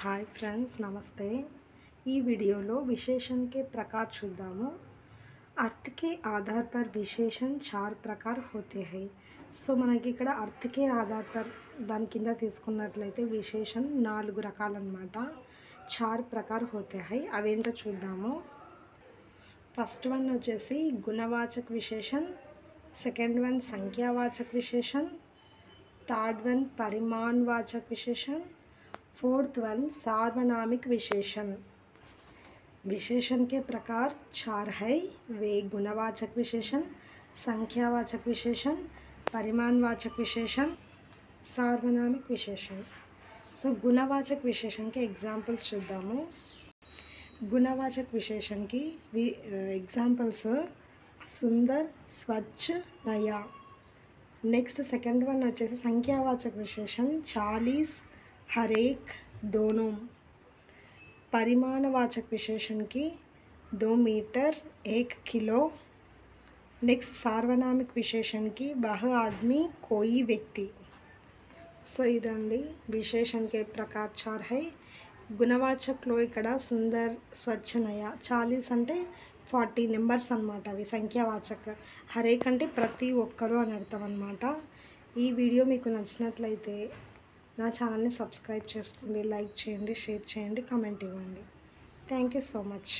Hi friends नमस्ते। ई video विशेषण के प्रकार चूद्दामु। अर्थ के आधार पर विशेषण 4 प्रकार होते हैं। सो మనకి ఇక్కడ अर्थ के आधार पर దాని కింద తీసుకున్నట్లయితే విశేషణ 4 రకాలన్నమాట। 4 प्रकार होते हैं। అవేంటో చూద్దాము। ఫస్ట్ వన్ వచ్చేసి గుణవాచక విశేషణ, సెకండ్ వన్ సంఖ్యావాచక విశేషణ, థర్డ్ వన్ परिमाणवाचक विशेषण, फोर्थ वन सार्वनामिक विशेषण। विशेषण के प्रकार 4 है। वे गुणवाचक विशेषण, संख्यावाचक विशेषण, परिमाणवाचक विशेषण, सार्वनामिक विशेषण। सो गुणवाचक विशेषण के एग्जांपल्स चूद्दामु। गुणवाचक विशेषण की एग्जांपल्स सुंदर, स्वच्छ, नया। नेक्स्ट सेकंड वन వచ్చేసి संख्यावाचक विशेषण 40, हर एक, दोनों। परिमाणवाचक विशेषण की 2 मीटर, 1 किलो। नेक्स्ट सार्वनामिक विशेषण की वह आदमी, कोई व्यक्ति। सो इదండి विशेषण के प्रकार 4 है। గుణవాచకలో ఇక్కడ సుందర్, స్వచ్ఛ, నయ। 40 అంటే 40 నెంబర్స్ అన్నమాట। అవి సంఖ్యావాచక। హరేక్ అంటే ప్రతి ఒక్కరు అని అర్థం అన్నమాట। ఈ వీడియో మీకు నచ్చినట్లయితే నా ఛానల్ని సబ్స్క్రైబ్ చేసుకోండి, లైక్ చేయండి, షేర్ చేయండి, కామెంట్ ఇవ్వండి। Thank you so much.